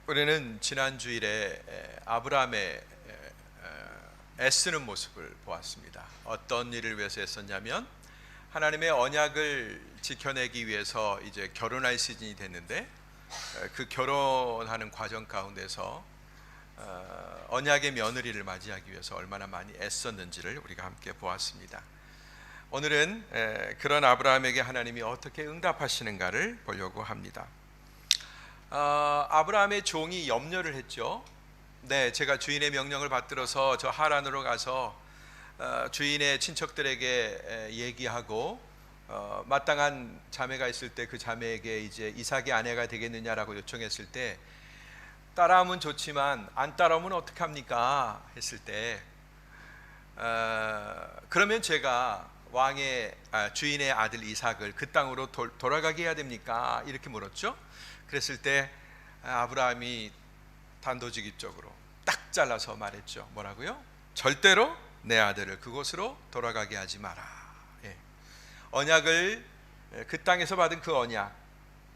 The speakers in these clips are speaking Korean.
우리는 지난 주일에 아브라함의 애쓰는 모습을 보았습니다. 어떤 일을 위해서 애썼냐면 하나님의 언약을 지켜내기 위해서 이제 결혼할 시즌이 됐는데 그 결혼하는 과정 가운데서 언약의 며느리를 맞이하기 위해서 얼마나 많이 애썼는지를 우리가 함께 보았습니다. 오늘은 그런 아브라함에게 하나님이 어떻게 응답하시는가를 보려고 합니다. 아브라함의 종이 염려를 했죠. 네, 제가 주인의 명령을 받들어서 저 하란으로 가서 주인의 친척들에게 얘기하고 마땅한 자매가 있을 때 그 자매에게 이제 이삭의 아내가 되겠느냐라고 요청했을 때 따라오면 좋지만 안 따라오면 어떡합니까? 했을 때 그러면 제가 왕의 주인의 아들 이삭을 그 땅으로 돌아가게 해야 됩니까? 이렇게 물었죠. 그랬을 때 아브라함이 단도직입적으로 딱 잘라서 말했죠. 뭐라고요? 절대로 내 아들을 그곳으로 돌아가게 하지 마라. 언약을 그 땅에서 받은 그 언약,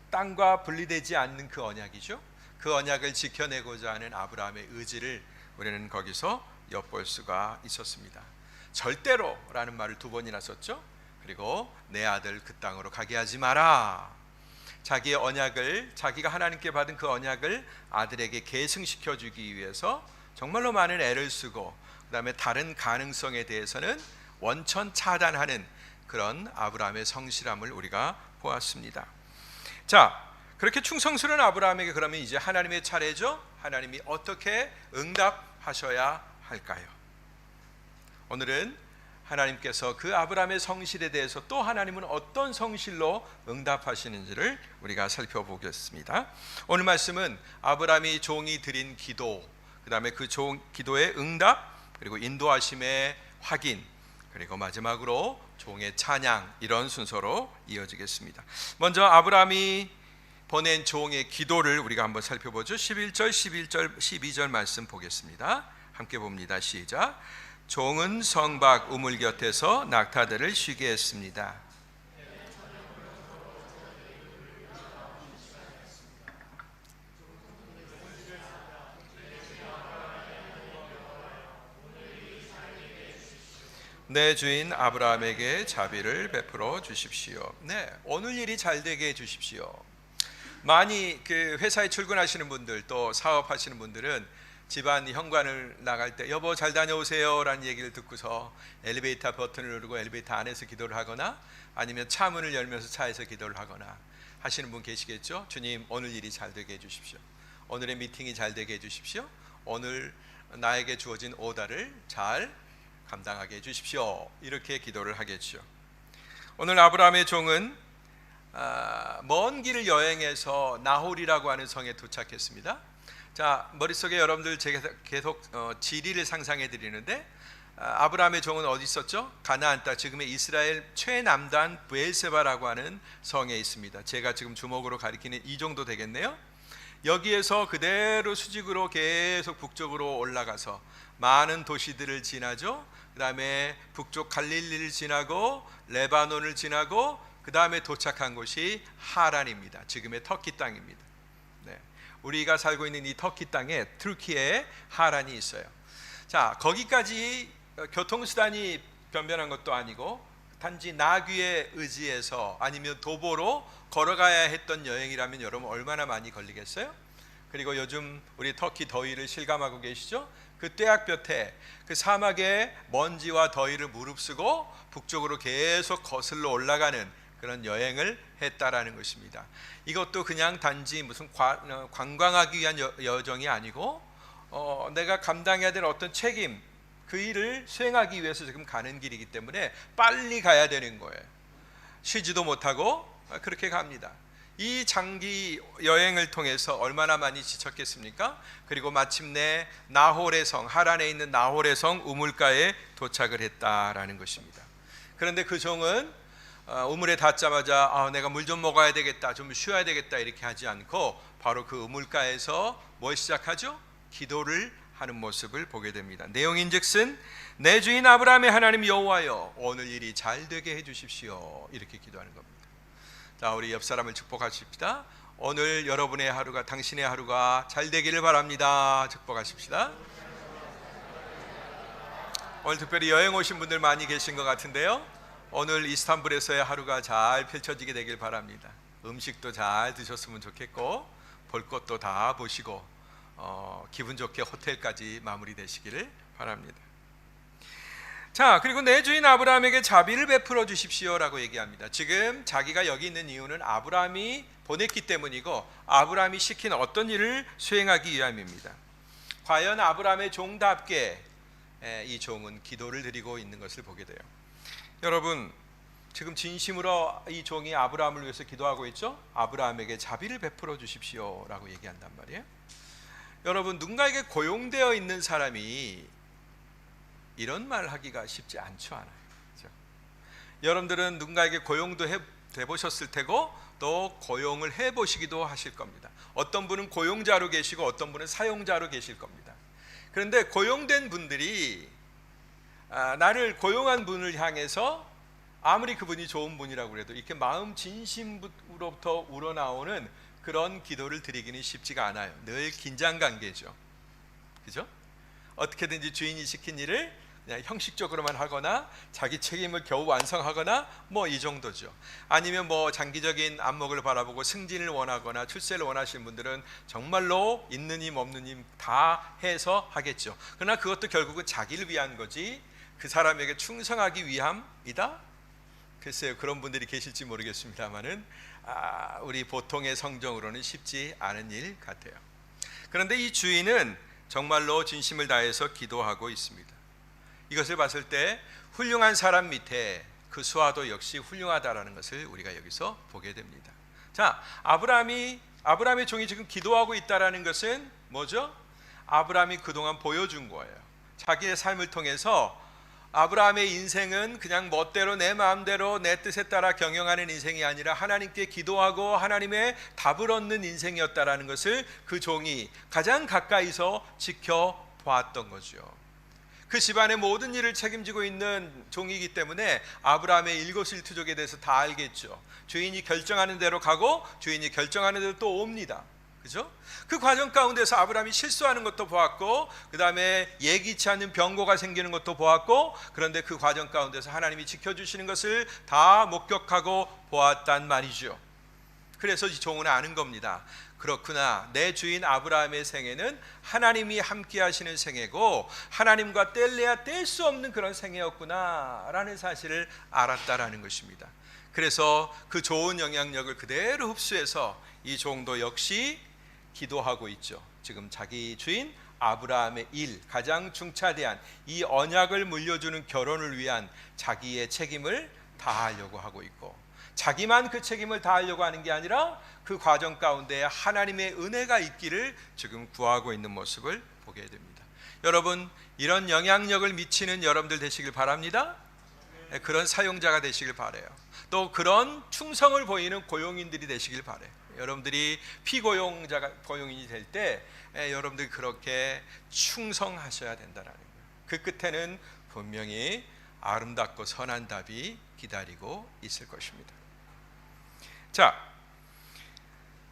땅과 분리되지 않는 그 언약이죠. 그 언약을 지켜내고자 하는 아브라함의 의지를 우리는 거기서 엿볼 수가 있었습니다. 절대로라는 말을 2번이나 썼죠. 그리고 내 아들 그 땅으로 가게 하지 마라. 자기의 언약을, 자기가 하나님께 받은 그 언약을 아들에게 계승시켜 주기 위해서 정말로 많은 애를 쓰고 그 다음에 다른 가능성에 대해서는 원천 차단하는 그런 아브라함의 성실함을 우리가 보았습니다. 자, 그렇게 충성스러운 아브라함에게 그러면 이제 하나님의 차례죠. 하나님이 어떻게 응답하셔야 할까요? 오늘은 하나님께서 그 아브라함의 성실에 대해서 또 하나님은 어떤 성실로 응답하시는지를 우리가 살펴보겠습니다. 오늘 말씀은 아브라함이 종이 드린 기도, 그 다음에 그 기도의 응답, 그리고 인도하심의 확인, 그리고 마지막으로 종의 찬양, 이런 순서로 이어지겠습니다. 먼저 아브라함이 보낸 종의 기도를 우리가 한번 살펴보죠. 11절, 11절, 12절 말씀 보겠습니다. 함께 봅니다. 시작. 종은 성 밖 우물 곁에서 낙타들을 쉬게 했습니다. 내 주인 아브라함에게 자비를 베풀어 주십시오. 네, 오늘 일이 잘 되게 해 주십시오. 많이 그 회사에 출근하시는 분들, 또 사업하시는 분들은 집안 현관을 나갈 때 여보 잘 다녀오세요 라는 얘기를 듣고서 엘리베이터 버튼을 누르고 엘리베이터 안에서 기도를 하거나 아니면 차 문을 열면서 차에서 기도를 하거나 하시는 분 계시겠죠. 주님, 오늘 일이 잘 되게 해주십시오. 오늘의 미팅이 잘 되게 해주십시오. 오늘 나에게 주어진 오다를 잘 감당하게 해주십시오. 이렇게 기도를 하겠죠. 오늘 아브라함의 종은 먼 길을 여행해서 나홀이라고 하는 성에 도착했습니다. 자, 머릿속에 여러분들 제가 계속 지리를 상상해 드리는데 아브라함의 종은 어디 있었죠? 가나안 땅, 지금의 이스라엘 최남단 브엘세바라고 하는 성에 있습니다. 제가 지금 주먹으로 가리키는 이 정도 되겠네요. 여기에서 그대로 수직으로 계속 북쪽으로 올라가서 많은 도시들을 지나죠. 그 다음에 북쪽 갈릴리를 지나고 레바논을 지나고 그 다음에 도착한 곳이 하란입니다. 지금의 터키 땅입니다. 네. 우리가 살고 있는 이 터키 땅에 튀르키예에 하란이 있어요. 자, 거기까지 교통수단이 변변한 것도 아니고 단지 나귀에 의지해서 아니면 도보로 걸어가야 했던 여행이라면 여러분 얼마나 많이 걸리겠어요? 그리고 요즘 우리 터키 더위를 실감하고 계시죠? 그 떼약볕에 그 사막의 먼지와 더위를 무릅쓰고 북쪽으로 계속 거슬러 올라가는 그런 여행을 했다라는 것입니다. 이것도 그냥 단지 무슨 관광하기 위한 여정이 아니고 내가 감당해야 될 어떤 책임, 그 일을 수행하기 위해서 지금 가는 길이기 때문에 빨리 가야 되는 거예요. 쉬지도 못하고 그렇게 갑니다. 이 장기 여행을 통해서 얼마나 많이 지쳤겠습니까? 그리고 마침내 나홀의 성, 하란에 있는 나홀의 성 우물가에 도착을 했다라는 것입니다. 그런데 그 종은 우물에 닿자마자 내가 물 좀 먹어야 되겠다, 좀 쉬어야 되겠다 이렇게 하지 않고 바로 그 우물가에서 뭘 시작하죠? 기도를 하는 모습을 보게 됩니다. 내용인즉슨 내 주인 아브라함의 하나님 여호와여, 오늘 일이 잘 되게 해주십시오. 이렇게 기도하는 겁니다. 자, 우리 옆 사람을 축복하십시다. 오늘 여러분의 하루가, 당신의 하루가 잘 되기를 바랍니다. 축복하십시다. 오늘 특별히 여행 오신 분들 많이 계신 것 같은데요, 오늘 이스탄불에서의 하루가 잘 펼쳐지게 되길 바랍니다. 음식도 잘 드셨으면 좋겠고, 볼 것도 다 보시고 기분 좋게 호텔까지 마무리되시기를 바랍니다. 자, 그리고 내 주인 아브라함에게 자비를 베풀어 주십시오라고 얘기합니다. 지금 자기가 여기 있는 이유는 아브라함이 보냈기 때문이고, 아브라함이 시킨 어떤 일을 수행하기 위함입니다. 과연 아브라함의 종답게 이 종은 기도를 드리고 있는 것을 보게 돼요. 여러분, 지금 진심으로 이 종이 아브라함을 위해서 기도하고 있죠. 아브라함에게 자비를 베풀어 주십시오라고 얘기한단 말이에요. 여러분, 누군가에게 고용되어 있는 사람이 이런 말 하기가 쉽지 않죠, 않아요. 그렇죠? 여러분들은 누군가에게 고용도 해 보셨을 테고, 또 고용을 해 보시기도 하실 겁니다. 어떤 분은 고용자로 계시고 어떤 분은 사용자로 계실 겁니다. 그런데 고용된 분들이 나를 고용한 분을 향해서 아무리 그분이 좋은 분이라고 해도 이렇게 마음 진심으로부터 우러나오는 그런 기도를 드리기는 쉽지가 않아요. 늘 긴장 관계죠. 그죠? 어떻게든지 주인이 시킨 일을 그냥 형식적으로만 하거나 자기 책임을 겨우 완성하거나 뭐 이 정도죠. 아니면 뭐 장기적인 안목을 바라보고 승진을 원하거나 출세를 원하시는 분들은 정말로 있는 힘 없는 힘 다 해서 하겠죠. 그러나 그것도 결국은 자기를 위한 거지 그 사람에게 충성하기 위함이다? 글쎄요, 그런 분들이 계실지 모르겠습니다만은 우리 보통의 성정으로는 쉽지 않은 일 같아요. 그런데 이 주인은 정말로 진심을 다해서 기도하고 있습니다. 이것을 봤을 때 훌륭한 사람 밑에 그 수하도 역시 훌륭하다라는 것을 우리가 여기서 보게 됩니다. 자, 아브라함의 종이 지금 기도하고 있다라는 것은 뭐죠? 아브라함이 그동안 보여준 거예요. 자기의 삶을 통해서 아브라함의 인생은 그냥 멋대로 내 마음대로 내 뜻에 따라 경영하는 인생이 아니라 하나님께 기도하고 하나님의 답을 얻는 인생이었다라는 것을 그 종이 가장 가까이서 지켜보았던 거죠. 그 집안의 모든 일을 책임지고 있는 종이기 때문에 아브라함의 일거수일투족에 대해서 다 알겠죠. 주인이 결정하는 대로 가고 주인이 결정하는 대로 또 옵니다. 그죠? 그 과정 가운데서 아브라함이 실수하는 것도 보았고, 그 다음에 예기치 않는 병고가 생기는 것도 보았고, 그런데 그 과정 가운데서 하나님이 지켜주시는 것을 다 목격하고 보았단 말이죠. 그래서 이 종은 아는 겁니다. 그렇구나, 내 주인 아브라함의 생애는 하나님이 함께 하시는 생애고 하나님과 뗄래야 뗄 수 없는 그런 생애였구나 라는 사실을 알았다라는 것입니다. 그래서 그 좋은 영향력을 그대로 흡수해서 이 종도 역시 기도하고 있죠. 지금 자기 주인 아브라함의 일, 가장 중차대한 이 언약을 물려주는 결혼을 위한 자기의 책임을 다하려고 하고 있고, 자기만 그 책임을 다하려고 하는 게 아니라 그 과정 가운데 하나님의 은혜가 있기를 지금 구하고 있는 모습을 보게 됩니다. 여러분, 이런 영향력을 미치는 여러분들 되시길 바랍니다. 그런 사용자가 되시길 바라요. 또 그런 충성을 보이는 고용인들이 되시길 바라요. 여러분들이 고용인이 될 때 여러분들이 그렇게 충성하셔야 된다는 거예요. 그 끝에는 분명히 아름답고 선한 답이 기다리고 있을 것입니다. 자,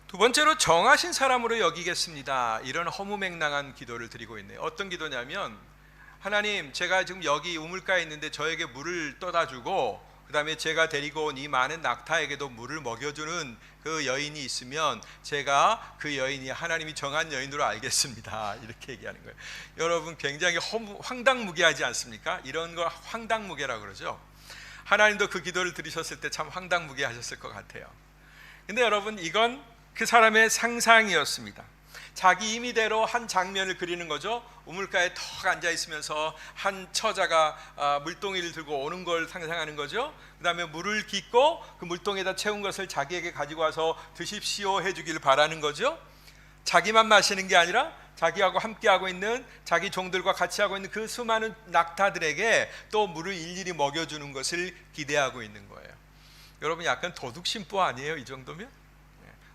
두 번째로 정하신 사람으로 여기겠습니다. 이런 허무맹랑한 기도를 드리고 있네요. 어떤 기도냐면, 하나님, 제가 지금 여기 우물가에 있는데 저에게 물을 떠다 주고 그 다음에 제가 데리고 온 이 많은 낙타에게도 물을 먹여주는 그 여인이 있으면 제가 그 여인이 하나님이 정한 여인으로 알겠습니다. 이렇게 얘기하는 거예요. 여러분, 굉장히 황당무계하지 않습니까? 이런 걸 황당무계라고 그러죠. 하나님도 그 기도를 들으셨을 때 참 황당무계하셨을 것 같아요. 근데 여러분, 이건 그 사람의 상상이었습니다. 자기 임의대로 한 장면을 그리는 거죠. 우물가에 턱 앉아 있으면서 한 처자가 물동이를 들고 오는 걸 상상하는 거죠. 그 다음에 물을 깃고 그 물동에다 채운 것을 자기에게 가지고 와서 드십시오 해주기를 바라는 거죠. 자기만 마시는 게 아니라 자기하고 함께하고 있는, 자기 종들과 같이 하고 있는 그 수많은 낙타들에게 또 물을 일일이 먹여주는 것을 기대하고 있는 거예요. 여러분, 약간 도둑심보 아니에요? 이 정도면?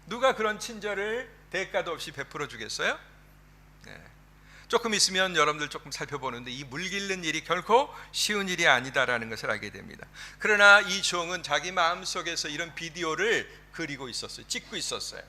누가 그런 친절을 대가도 없이 베풀어 주겠어요? 조금 있으면 여러분들 조금 살펴보는데 이 물 길는 일이 결코 쉬운 일이 아니다라는 것을 알게 됩니다. 그러나 이 종은 자기 마음속에서 이런 비디오를 그리고 있었어요. 찍고 있었어요.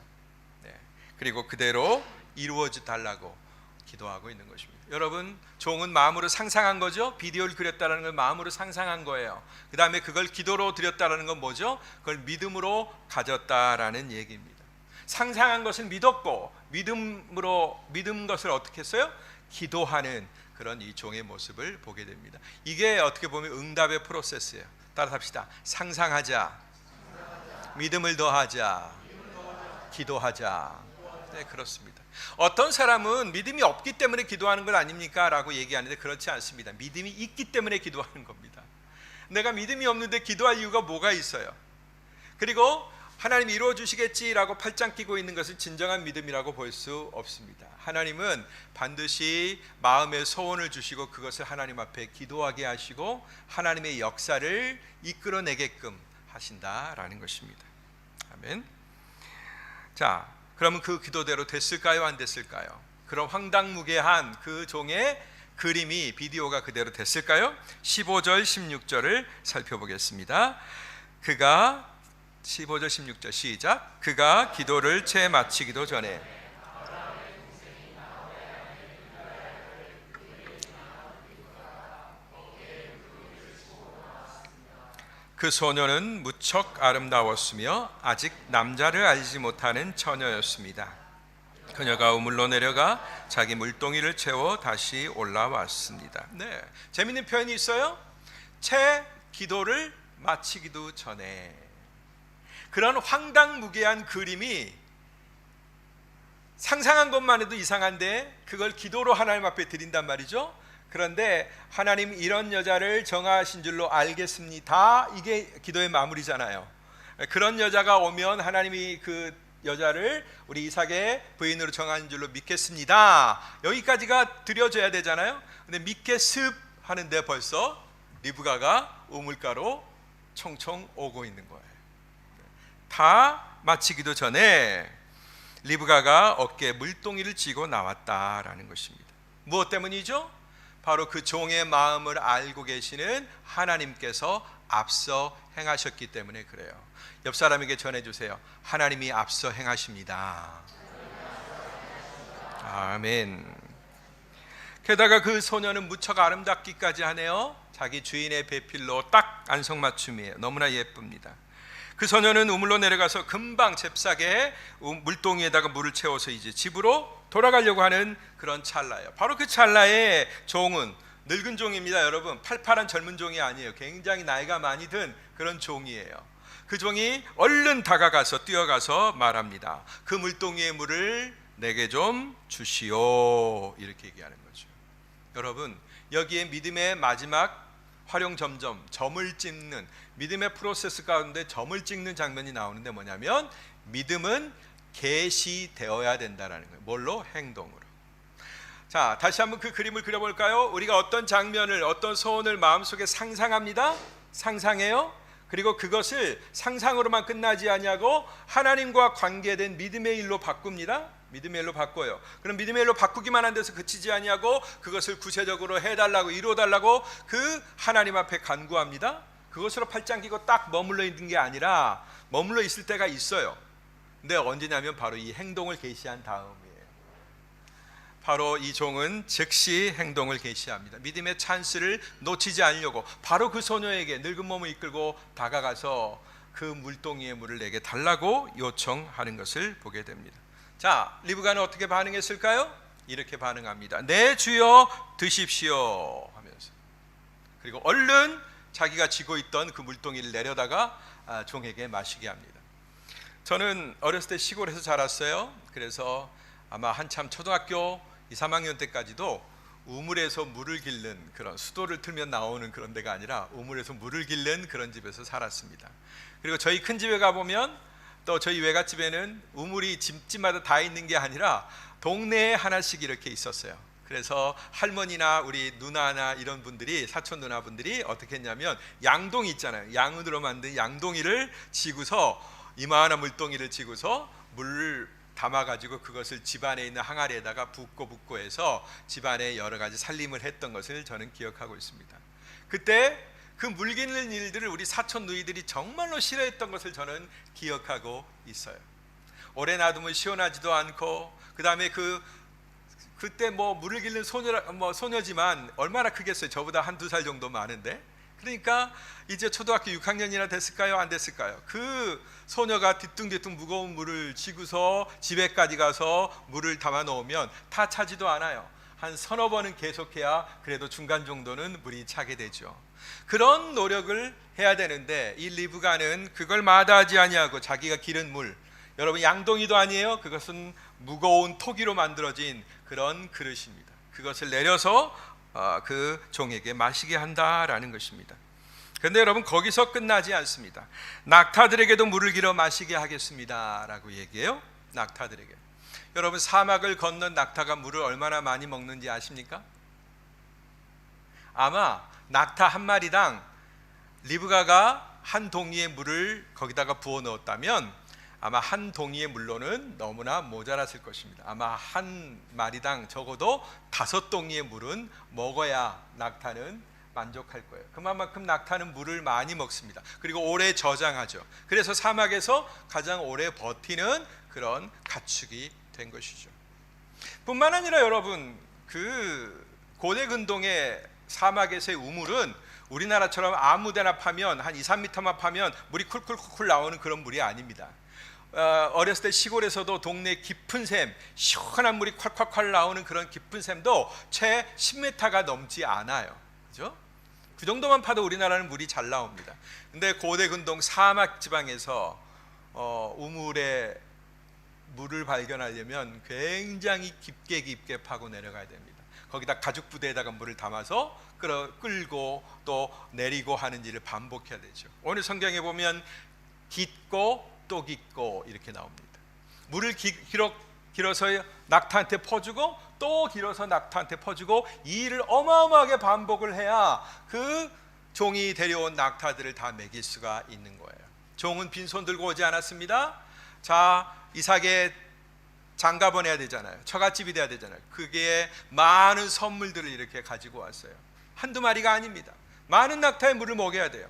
그리고 그대로 이루어져 달라고 기도하고 있는 것입니다. 여러분, 종은 마음으로 상상한 거죠. 비디오를 그렸다는 걸 마음으로 상상한 거예요. 그 다음에 그걸 기도로 드렸다는 건 뭐죠? 그걸 믿음으로 가졌다라는 얘기입니다. 상상한 것을 믿었고 믿음 것을 어떻게 했어요? 기도하는 그런 이 종의 모습을 보게 됩니다. 이게 어떻게 보면 응답의 프로세스예요. 따라 합시다. 상상하자, 믿음을 더하자, 기도하자. 네, 그렇습니다. 어떤 사람은 믿음이 없기 때문에 기도하는 것 아닙니까? 라고 얘기하는데 그렇지 않습니다. 믿음이 있기 때문에 기도하는 겁니다. 내가 믿음이 없는데 기도할 이유가 뭐가 있어요? 그리고 하나님이 이루어 주시겠지라고 팔짱 끼고 있는 것은 진정한 믿음이라고 볼 수 없습니다. 하나님은 반드시 마음의 소원을 주시고 그것을 하나님 앞에 기도하게 하시고 하나님의 역사를 이끌어내게끔 하신다라는 것입니다. 아멘. 자, 그러면 그 기도대로 됐을까요? 안 됐을까요? 그런 황당무계한 그 종의 그림이, 비디오가 그대로 됐을까요? 15절 16절을 살펴보겠습니다. 15절 16절 시작. 그가 기도를 채 마치기도 전에 그 소녀는 무척 아름다웠으며 아직 남자를 알지 못하는 처녀였습니다. 그녀가 우물로 내려가 자기 물동이를 채워 다시 올라왔습니다. 네, 재밌는 표현이 있어요. 채 기도를 마치기도 전에. 그런 황당무계한 그림이 상상한 것만 해도 이상한데 그걸 기도로 하나님 앞에 드린단 말이죠. 그런데 하나님 이런 여자를 정하신 줄로 알겠습니다. 이게 기도의 마무리잖아요. 그런 여자가 오면 하나님이 그 여자를 우리 이삭의 부인으로 정한 줄로 믿겠습니다. 여기까지가 드려져야 되잖아요. 근데 믿겠습 하는데 벌써 리브가가 우물가로 총총 오고 있는 거예요. 다 마치기도 전에 리브가가 어깨에 물동이를 쥐고 나왔다라는 것입니다. 무엇 때문이죠? 바로 그 종의 마음을 알고 계시는 하나님께서 앞서 행하셨기 때문에 그래요. 옆 사람에게 전해주세요. 하나님이 앞서 행하십니다. 아멘. 게다가 그 소녀는 무척 아름답기까지 하네요. 자기 주인의 배필로 딱 안성맞춤이에요. 너무나 예쁩니다. 그 소녀는 우물로 내려가서 금방 잽싸게 물동이에다가 물을 채워서 이제 집으로 돌아가려고 하는 그런 찰나예요. 바로 그 찰나에 종은 늙은 종입니다. 여러분, 팔팔한 젊은 종이 아니에요. 굉장히 나이가 많이 든 그런 종이에요. 그 종이 얼른 다가가서 뛰어가서 말합니다. 그 물동이의 물을 내게 좀 주시오. 이렇게 얘기하는 거죠. 여러분, 여기에 믿음의 마지막 활용점점, 점을 찍는 믿음의 프로세스 가운데 점을 찍는 장면이 나오는데 뭐냐면 믿음은 계시되어야 된다라는 거예요. 뭘로? 행동으로. 자, 다시 한번 그 그림을 그려볼까요? 우리가 어떤 장면을, 어떤 소원을 마음속에 상상합니다. 상상해요. 그리고 그것을 상상으로만 끝나지 않냐고 하나님과 관계된 믿음의 일로 바꿉니다. 믿음의 일로 바꿔요. 그럼 믿음의 일로 바꾸기만 한 데서 그치지 않냐고 그것을 구체적으로 해달라고, 이루어달라고 그 하나님 앞에 간구합니다. 그것으로 팔짱 끼고 딱 머물러 있는 게 아니라 머물러 있을 때가 있어요. 근데 언제냐면 바로 이 행동을 계시한 다음이에요. 바로 이 종은 즉시 행동을 계시합니다. 믿음의 찬스를 놓치지 않으려고 바로 그 소녀에게 늙은 몸을 이끌고 다가가서 그 물동이의 물을 내게 달라고 요청하는 것을 보게 됩니다. 자, 리브가는 어떻게 반응했을까요? 이렇게 반응합니다. 네, 주여 드십시오 하면서. 그리고 얼른 자기가 쥐고 있던 그 물동이를 내려다가 종에게 마시게 합니다. 저는 어렸을 때 시골에서 자랐어요. 그래서 아마 한참 초등학교 2, 3학년 때까지도 우물에서 물을 길는, 그런 수도를 틀면 나오는 그런 데가 아니라 우물에서 물을 길는 그런 집에서 살았습니다. 그리고 저희 큰 집에 가보면 또 저희 외갓집에는 우물이 집집마다 다 있는 게 아니라 동네에 하나씩 이렇게 있었어요. 그래서 할머니나 우리 누나나 이런 분들이, 사촌 누나분들이 어떻게 했냐면 양동이 있잖아요. 양으로 만든 양동이를 지고서, 이만한 물동이를 지고서 물을 담아가지고 그것을 집안에 있는 항아리에다가 붓고 해서 집안에 여러 가지 살림을 했던 것을 저는 기억하고 있습니다. 그때 그 물 기는 일들을 우리 사촌 누이들이 정말로 싫어했던 것을 저는 기억하고 있어요. 오래 놔두면 시원하지도 않고, 그 다음에 그때 뭐 물을 길는 소녀지만 얼마나 크겠어요. 저보다 한두 살 정도 많은데. 그러니까 이제 초등학교 6학년이나 됐을까요? 안 됐을까요? 그 소녀가 뒤뚱뒤뚱 무거운 물을 지고서 집에까지 가서 물을 담아 놓으면 다 차지도 않아요. 한 서너 번은 계속해야 그래도 중간 정도는 물이 차게 되죠. 그런 노력을 해야 되는데 이 리브가는 그걸 마다하지 아니하고 자기가 기른 물, 여러분 양동이도 아니에요. 그것은 무거운 토기로 만들어진 그런 그릇입니다. 그것을 내려서 그 종에게 마시게 한다라는 것입니다. 그런데 여러분 거기서 끝나지 않습니다. 낙타들에게도 물을 길어 마시게 하겠습니다 라고 얘기해요. 낙타들에게. 여러분 사막을 건넌 낙타가 물을 얼마나 많이 먹는지 아십니까? 아마 낙타 한 마리당 리브가가 한 동이의 물을 거기다가 부어 넣었다면 아마 한 동이의 물로는 너무나 모자랐을 것입니다. 아마 한 마리당 적어도 5동이의 물은 먹어야 낙타는 만족할 거예요. 그만큼 낙타는 물을 많이 먹습니다. 그리고 오래 저장하죠. 그래서 사막에서 가장 오래 버티는 그런 가축이 된 것이죠. 뿐만 아니라 여러분 그 고대 근동의 사막에서의 우물은 우리나라처럼 아무데나 파면 한 2, 3m만 파면 물이 쿨쿨쿨 나오는 그런 물이 아닙니다. 어렸을 때 시골에서도 동네 깊은 샘, 시원한 물이 콸콸콸 나오는 그런 깊은 샘도 채 10m가 넘지 않아요. 그죠? 그 정도만 파도 우리나라는 물이 잘 나옵니다. 근데 고대 근동 사막 지방에서 우물에 물을 발견하려면 굉장히 깊게 파고 내려가야 됩니다. 거기다 가죽 부대에다가 물을 담아서 끌고 또 내리고 하는 일을 반복해야 되죠. 오늘 성경에 보면 깊고 또 깊고 이렇게 나옵니다. 물을 길어서 낙타한테 퍼주고 또 길어서 낙타한테 퍼주고 이 일을 어마어마하게 반복을 해야 그 종이 데려온 낙타들을 다 먹일 수가 있는 거예요. 종은 빈손 들고 오지 않았습니다. 자, 이삭의 장가 보내야 되잖아요. 처갓집이 돼야 되잖아요. 그게 많은 선물들을 이렇게 가지고 왔어요. 한두 마리가 아닙니다. 많은 낙타의 물을 먹여야 돼요.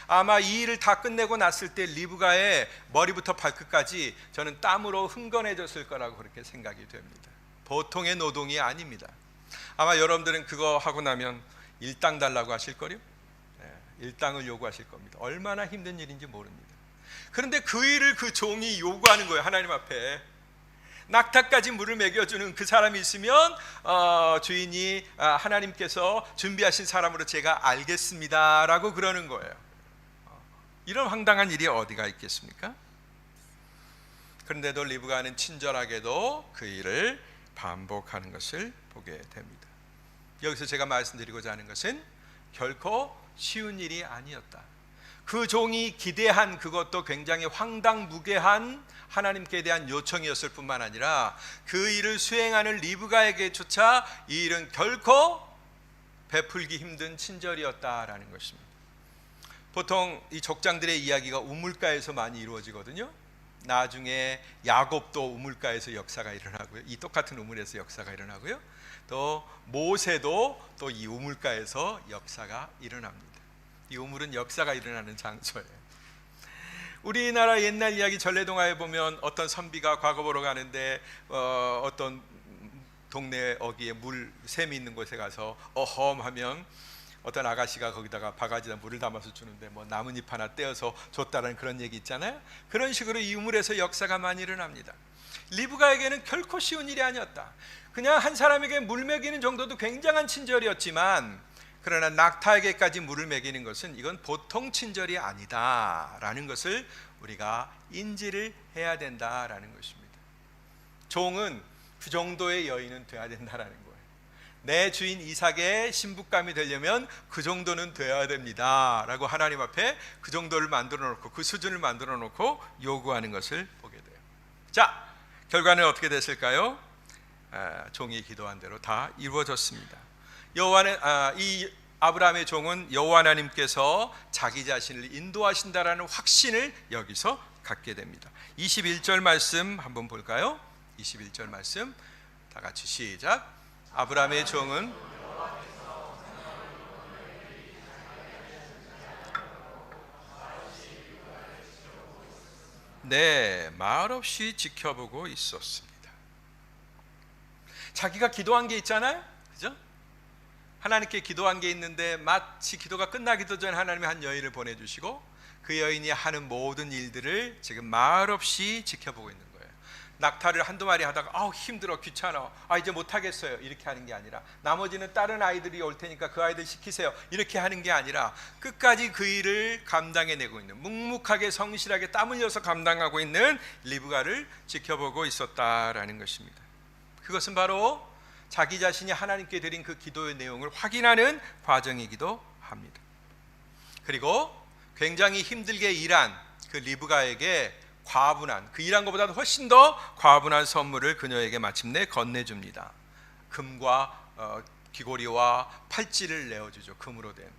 아마 이 일을 다 끝내고 났을 때 리브가의 머리부터 발끝까지 저는 땀으로 흥건해졌을 거라고 그렇게 생각이 됩니다. 보통의 노동이 아닙니다. 아마 여러분들은 그거 하고 나면 일당 달라고 하실걸요? 일당을 요구하실 겁니다. 얼마나 힘든 일인지 모릅니다. 그런데 그 일을 그 종이 요구하는 거예요. 하나님 앞에 낙타까지 물을 먹여주는 그 사람이 있으면 주인이 하나님께서 준비하신 사람으로 제가 알겠습니다 라고 그러는 거예요. 이런 황당한 일이 어디가 있겠습니까? 그런데도 리브가는 친절하게도 그 일을 반복하는 것을 보게 됩니다. 여기서 제가 말씀드리고자 하는 것은 결코 쉬운 일이 아니었다. 그 종이 기대한 그것도 굉장히 황당무계한 하나님께 대한 요청이었을 뿐만 아니라 그 일을 수행하는 리브가에게조차 이 일은 결코 베풀기 힘든 친절이었다라는 것입니다. 보통 이 족장들의 이야기가 우물가에서 많이 이루어지거든요. 나중에 야곱도 우물가에서 역사가 일어나고요. 이 똑같은 우물에서 역사가 일어나고요. 또 모세도 또 이 우물가에서 역사가 일어납니다. 이 우물은 역사가 일어나는 장소예요. 우리나라 옛날 이야기 전래동화에 보면 어떤 선비가 과거 보러 가는데 어떤 동네 어귀에 샘이 있는 곳에 가서 어험하면 어떤 아가씨가 거기다가 바가지에다 물을 담아서 주는데 뭐 나뭇잎 하나 떼어서 줬다는 그런 얘기 있잖아요. 그런 식으로 이 우물에서 역사가 많이 일어납니다. 리브가에게는 결코 쉬운 일이 아니었다. 그냥 한 사람에게 물 먹이는 정도도 굉장한 친절이었지만 그러나 낙타에게까지 물을 먹이는 것은 이건 보통 친절이 아니다라는 것을 우리가 인지를 해야 된다라는 것입니다. 종은 그 정도의 여인은 돼야 된다라는 거예요. 내 주인 이삭의 신부감이 되려면 그 정도는 돼야 됩니다 라고 하나님 앞에 그 정도를 만들어 놓고 그 수준을 만들어 놓고 요구하는 것을 보게 돼요. 자, 결과는 어떻게 됐을까요? 종이 기도한 대로 다 이루어졌습니다. 이 아브라함의 종은 여호와 하나님께서 자기 자신을 인도하신다라는 확신을 여기서 갖게 됩니다. 21절 말씀 한번 볼까요? 21절 말씀 다 같이 시작. 아브라함의 종은 말없이 지켜보고 있었습니다. 자기가 기도한 게 있잖아요, 그죠? 하나님께 기도한 게 있는데 마치 기도가 끝나기도 전에 하나님이 한 여인을 보내주시고 그 여인이 하는 모든 일들을 지금 말없이 지켜보고 있는 거예요. 낙타를 한두 마리 하다가 아우 힘들어 귀찮아 이제 못하겠어요 이렇게 하는 게 아니라, 나머지는 다른 아이들이 올 테니까 그 아이들 시키세요 이렇게 하는 게 아니라 끝까지 그 일을 감당해내고 있는, 묵묵하게 성실하게 땀 흘려서 감당하고 있는 리브가를 지켜보고 있었다라는 것입니다. 그것은 바로 자기 자신이 하나님께 드린 그 기도의 내용을 확인하는 과정이기도 합니다. 그리고 굉장히 힘들게 일한 그 리브가에게 과분한, 그 일한 것보다 훨씬 더 과분한 선물을 그녀에게 마침내 건네줍니다. 금과 귀고리와 팔찌를 내어주죠. 금으로 된.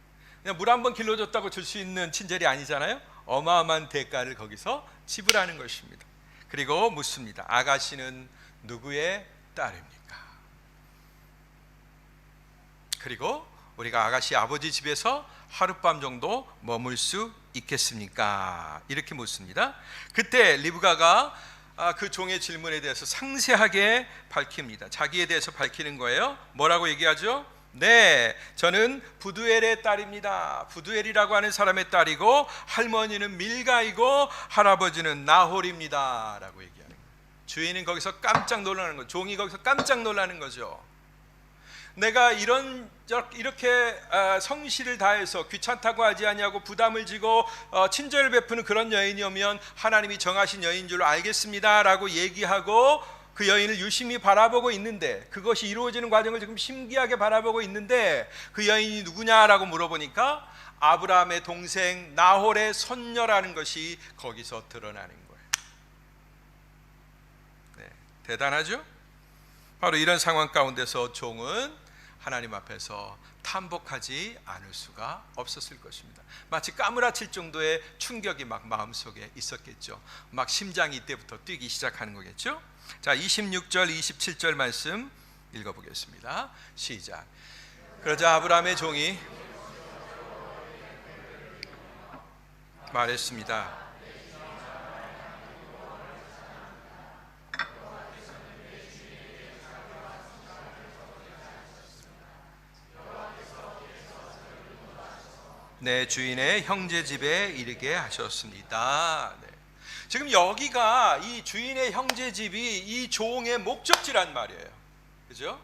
그냥 물 한 번 길러줬다고 줄 수 있는 친절이 아니잖아요. 어마어마한 대가를 거기서 지불하는 것입니다. 그리고 묻습니다. 아가씨는 누구의 딸입니까? 그리고 우리가 아가씨 아버지 집에서 하룻밤 정도 머물 수 있겠습니까? 이렇게 묻습니다. 그때 리브가가 그 종의 질문에 대해서 상세하게 밝힙니다. 자기에 대해서 밝히는 거예요. 뭐라고 얘기하죠? 저는 부두엘의 딸입니다. 부두엘이라고 하는 사람의 딸이고 할머니는 밀가이고 할아버지는 나홀입니다 라고 얘기하는 거예요. 주인은 거기서 깜짝 놀라는 거죠. 종이 거기서 깜짝 놀라는 거죠. 내가 이렇게 성실을 다해서 귀찮다고 하지 아니하고 부담을 지고 친절을 베푸는 그런 여인이면 하나님이 정하신 여인인 줄 알겠습니다 라고 얘기하고 그 여인을 유심히 바라보고 있는데, 그것이 이루어지는 과정을 지금 신기하게 바라보고 있는데 그 여인이 누구냐라고 물어보니까 아브라함의 동생 나홀의 손녀라는 것이 거기서 드러나는 거예요. 대단하죠? 바로 이런 상황 가운데서 종은 하나님 앞에서 탐복하지 않을 수가 없었을 것입니다. 마치 까무라칠 정도의 충격이 막 마음속에 있었겠죠. 막 심장이 이때부터 뛰기 시작하는 거겠죠. 자, 26절 27절 말씀 읽어보겠습니다. 시작. 그러자 아브라함의 종이 말했습니다. 내 주인의 형제 집에 이르게 하셨습니다. 지금 여기가 이 주인의 형제 집이 이 종의 목적지란 말이에요. 그죠?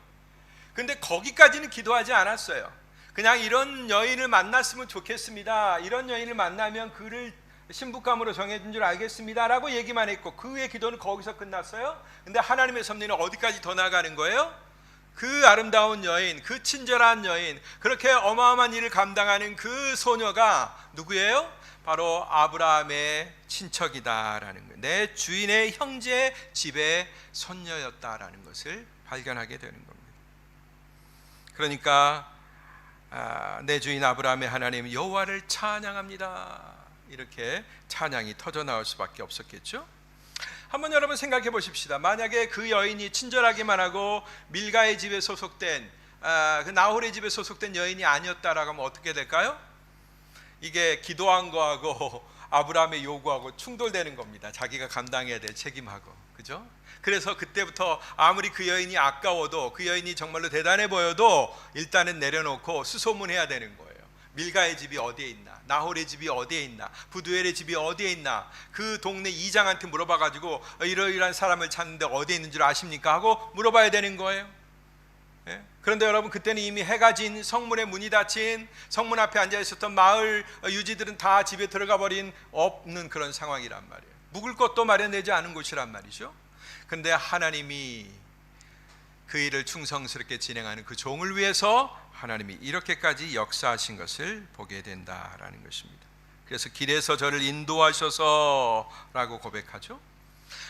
근데 거기까지는 기도하지 않았어요. 그냥 이런 여인을 만났으면 좋겠습니다. 이런 여인을 만나면 그를 신부감으로 정해준 줄 알겠습니다 라고 얘기만 했고, 그의 기도는 거기서 끝났어요. 근데 하나님의 섭리는 어디까지 더 나가는 거예요? 그 아름다운 여인, 그 친절한 여인, 그렇게 어마어마한 일을 감당하는 그 소녀가 누구예요? 바로 아브라함의 친척이다라는 거예요. 내 주인의 형제 집의 손녀였다라는 것을 발견하게 되는 겁니다. 그러니까 내 주인 아브라함의 하나님 여호와를 찬양합니다. 이렇게 찬양이 터져 나올 수밖에 없었겠죠. 한번 여러분 생각해 보십시다. 만약에 그 여인이 친절하기만 하고 밀가의 집에 소속된 그 나홀의 집에 소속된 여인이 아니었다라고 하면 어떻게 될까요? 이게 기도한 거하고 아브라함의 요구하고 충돌되는 겁니다. 자기가 감당해야 될 책임하고, 그죠? 그래서 그때부터 아무리 그 여인이 아까워도, 그 여인이 정말로 대단해 보여도 일단은 내려놓고 수소문해야 되는 거예요. 밀가의 집이 어디에 있나, 나홀의 집이 어디에 있나, 부두엘의 집이 어디에 있나, 그 동네 이장한테 물어봐가지고 이러이러한 사람을 찾는데 어디에 있는 줄 아십니까? 하고 물어봐야 되는 거예요. 예? 그런데 여러분, 그때는 이미 해가 진, 성문의 문이 닫힌, 성문 앞에 앉아 있었던 마을 유지들은 다 집에 들어가 버린 없는 그런 상황이란 말이에요. 묵을 것도 마련되지 않은 곳이란 말이죠. 근데 하나님이 그 일을 충성스럽게 진행하는 그 종을 위해서 하나님이 이렇게까지 역사하신 것을 보게 된다라는 것입니다. 그래서 길에서 저를 인도하셔서 라고 고백하죠.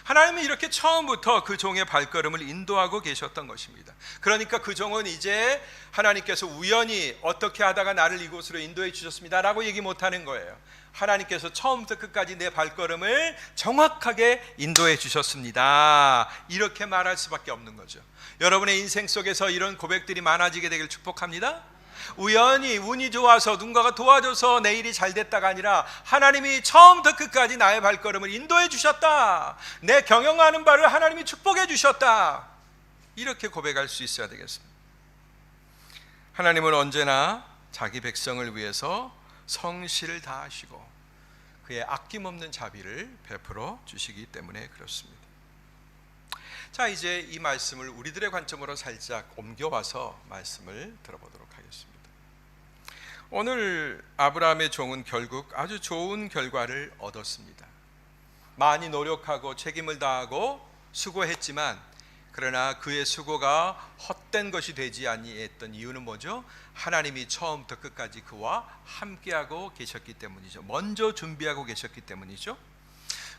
하나님은 이렇게 처음부터 그 종의 발걸음을 인도하고 계셨던 것입니다. 그러니까 그 종은 이제 하나님께서 우연히 어떻게 하다가 나를 이곳으로 인도해 주셨습니다 라고 얘기 못하는 거예요. 하나님께서 처음부터 끝까지 내 발걸음을 정확하게 인도해 주셨습니다, 이렇게 말할 수밖에 없는 거죠. 여러분의 인생 속에서 이런 고백들이 많아지게 되길 축복합니다. 우연히 운이 좋아서 누군가가 도와줘서 내 일이 잘 됐다가 아니라 하나님이 처음부터 끝까지 나의 발걸음을 인도해 주셨다. 내 경영하는 바를 하나님이 축복해 주셨다. 이렇게 고백할 수 있어야 되겠습니다. 하나님은 언제나 자기 백성을 위해서 성실을 다하시고 그의 아낌없는 자비를 베풀어 주시기 때문에 그렇습니다. 자, 이제 이 말씀을 우리들의 관점으로 살짝 옮겨와서 말씀을 들어보도록 하겠습니다. 오늘 아브라함의 종은 결국 아주 좋은 결과를 얻었습니다. 많이 노력하고 책임을 다하고 수고했지만 그러나 그의 수고가 헛된 것이 되지 아니했던 이유는 뭐죠? 하나님이 처음부터 끝까지 그와 함께하고 계셨기 때문이죠. 먼저 준비하고 계셨기 때문이죠.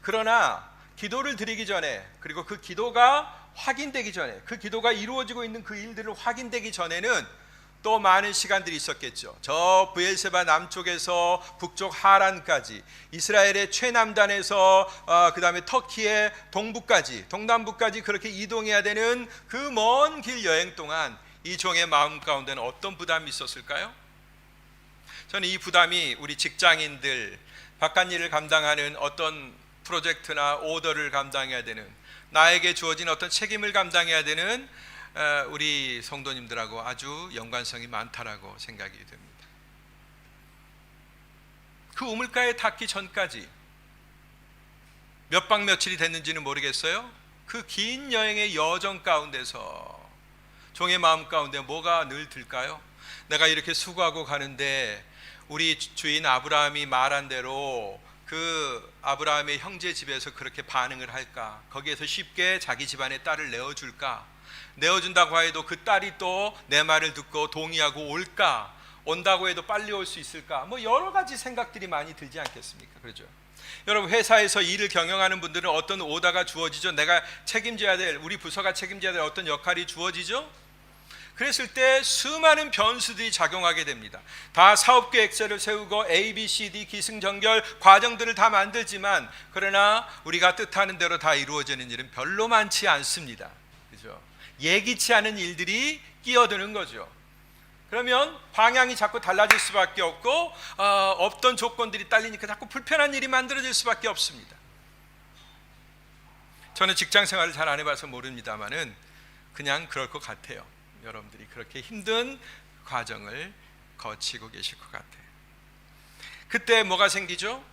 그러나 기도를 드리기 전에, 그리고 그 기도가 확인되기 전에, 그 기도가 이루어지고 있는 그 일들을 확인되기 전에는 또 많은 시간들이 있었겠죠. 저 브엘세바 남쪽에서 북쪽 하란까지, 이스라엘의 최남단에서 그 다음에 터키의 동부까지, 동남부까지 그렇게 이동해야 되는 그 먼 길 여행 동안 이 종의 마음 가운데는 어떤 부담이 있었을까요? 저는 이 부담이 우리 직장인들, 바깥 일을 감당하는 어떤 프로젝트나 오더를 감당해야 되는, 나에게 주어진 어떤 책임을 감당해야 되는 우리 성도님들하고 아주 연관성이 많다라고 생각이 됩니다. 그 우물가에 닿기 전까지 몇 박 며칠이 됐는지는 모르겠어요. 그 긴 여행의 여정 가운데서 종의 마음 가운데 뭐가 늘 들까요? 내가 이렇게 수고하고 가는데 우리 주인 아브라함이 말한 대로 그 아브라함의 형제 집에서 그렇게 반응을 할까? 거기에서 쉽게 자기 집안의 딸을 내어줄까? 내어준다고 해도 그 딸이 또 내 말을 듣고 동의하고 올까? 온다고 해도 빨리 올 수 있을까? 뭐 여러 가지 생각들이 많이 들지 않겠습니까? 그렇죠? 여러분, 회사에서 일을 경영하는 분들은 어떤 오다가 주어지죠. 내가 책임져야 될, 우리 부서가 책임져야 될 어떤 역할이 주어지죠. 그랬을 때 수많은 변수들이 작용하게 됩니다. 다 사업계획서를 세우고 A, B, C, D 기승전결 과정들을 다 만들지만 그러나 우리가 뜻하는 대로 다 이루어지는 일은 별로 많지 않습니다. 그죠? 예기치 않은 일들이 끼어드는 거죠. 그러면 방향이 자꾸 달라질 수밖에 없고 없던 조건들이 딸리니까 자꾸 불편한 일이 만들어질 수밖에 없습니다. 저는 직장 생활을 잘 안 해봐서 모릅니다만은 그냥 그럴 것 같아요. 여러분들이 그렇게 힘든 과정을 거치고 계실 것 같아요. 그때 뭐가 생기죠?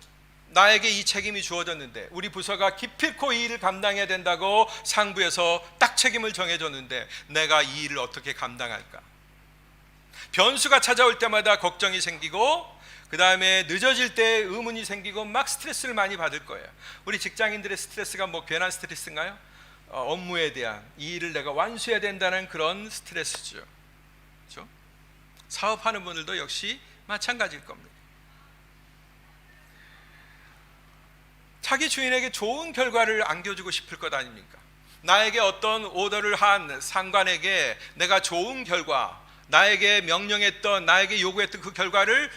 나에게 이 책임이 주어졌는데, 우리 부서가 기필코 이 일을 감당해야 된다고 상부에서 딱 책임을 정해줬는데 내가 이 일을 어떻게 감당할까? 변수가 찾아올 때마다 걱정이 생기고 그 다음에 늦어질 때 의문이 생기고 막 스트레스를 많이 받을 거예요. 우리 직장인들의 스트레스가 뭐 괜한 스트레스인가요? 업무에 대한, 이 일을 내가 완수해야 된다는 그런 스트레스죠. 그렇죠? 사업하는 분들도 역시 마찬가지일 겁니다. 자기 주인에게 좋은 결과를 안겨주고 싶을 것 아닙니까? 나에게 어떤 오더를 한 상관에게 내가 좋은 결과, 나에게 명령했던, 나에게 요구했던 그 결과를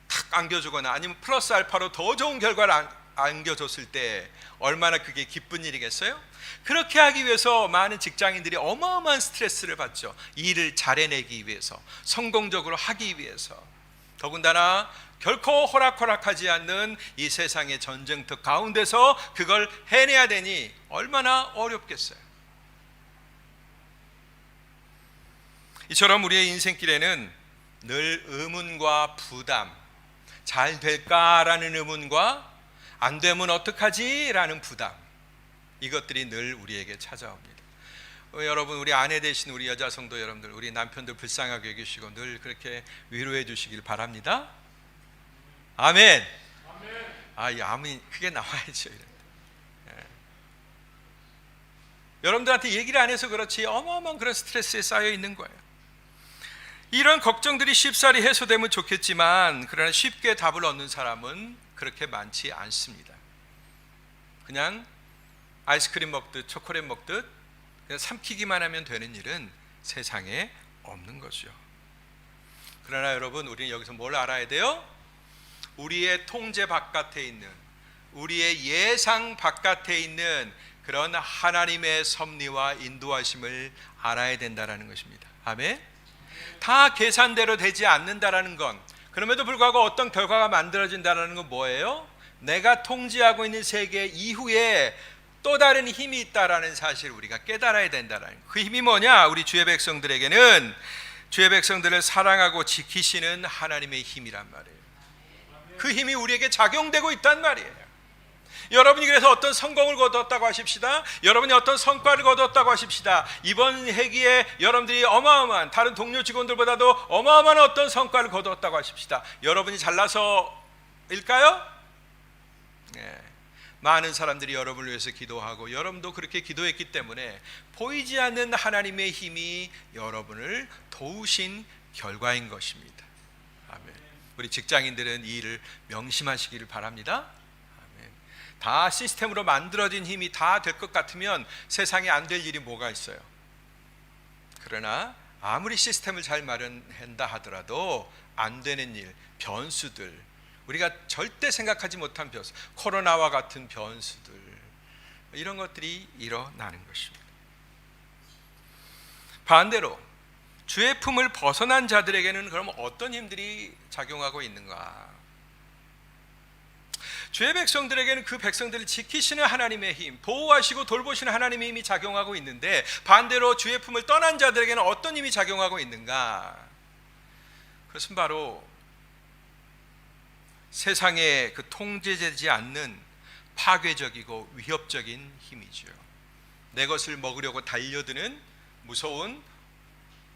탁 안겨주거나 아니면 플러스 알파로 더 좋은 결과를 안겨줬을 때 얼마나 그게 기쁜 일이겠어요? 그렇게 하기 위해서 많은 직장인들이 어마어마한 스트레스를 받죠. 일을 잘 해내기 위해서, 성공적으로 하기 위해서. 더군다나 결코 호락호락하지 않는 이 세상의 전쟁터 가운데서 그걸 해내야 되니 얼마나 어렵겠어요. 이처럼 우리의 인생길에는 늘 의문과 부담, 잘 될까라는 의문과 안 되면 어떡하지? 라는 부담, 이것들이 늘 우리에게 찾아옵니다. 여러분, 우리 아내 되신 우리 여자 성도 여러분들, 우리 남편들 불쌍하게 여기시고 늘 그렇게 위로해 주시길 바랍니다. 아멘. 이 아멘 크게 나와야죠. 예. 여러분들한테 얘기를 안 해서 그렇지 어마어마한 그런 스트레스에 쌓여 있는 거예요. 이런 걱정들이 쉽사리 해소되면 좋겠지만 그러나 쉽게 답을 얻는 사람은 그렇게 많지 않습니다. 그냥 아이스크림 먹듯 초콜릿 먹듯 그냥 삼키기만 하면 되는 일은 세상에 없는 거죠. 그러나 여러분, 우리는 여기서 뭘 알아야 돼요? 우리의 통제 바깥에 있는, 우리의 예상 바깥에 있는 그런 하나님의 섭리와 인도하심을 알아야 된다는 것입니다. 아멘. 다 계산대로 되지 않는다라는 건, 그럼에도 불구하고 어떤 결과가 만들어진다는 건 뭐예요? 내가 통제하고 있는 세계 이후에 또 다른 힘이 있다라는 사실을 우리가 깨달아야 된다는 거예요. 그 힘이 뭐냐? 우리 주의 백성들에게는 주의 백성들을 사랑하고 지키시는 하나님의 힘이란 말이에요. 그 힘이 우리에게 작용되고 있단 말이에요. 여러분이 그래서 어떤 성공을 거두었다고 하십시다. 여러분이 어떤 성과를 거두었다고 하십시다. 이번 회기에 여러분들이 어마어마한, 다른 동료 직원들보다도 어마어마한 어떤 성과를 거두었다고 하십시다. 여러분이 잘나서일까요? 네. 많은 사람들이 여러분을 위해서 기도하고 여러분도 그렇게 기도했기 때문에 보이지 않는 하나님의 힘이 여러분을 도우신 결과인 것입니다. 아멘. 우리 직장인들은 이 일을 명심하시기를 바랍니다. 다 시스템으로 만들어진 힘이 다 될 것 같으면 세상에 안 될 일이 뭐가 있어요? 그러나 아무리 시스템을 잘 마련한다 하더라도 안 되는 일, 변수들, 우리가 절대 생각하지 못한 변수, 코로나와 같은 변수들, 이런 것들이 일어나는 것입니다. 반대로 주의 품을 벗어난 자들에게는 그럼 어떤 힘들이 작용하고 있는가? 주의 백성들에게는 그 백성들을 지키시는 하나님의 힘, 보호하시고 돌보시는 하나님의 힘이 작용하고 있는데, 반대로 주의 품을 떠난 자들에게는 어떤 힘이 작용하고 있는가? 그것은 바로 세상에 그 통제되지 않는 파괴적이고 위협적인 힘이죠. 내 것을 먹으려고 달려드는 무서운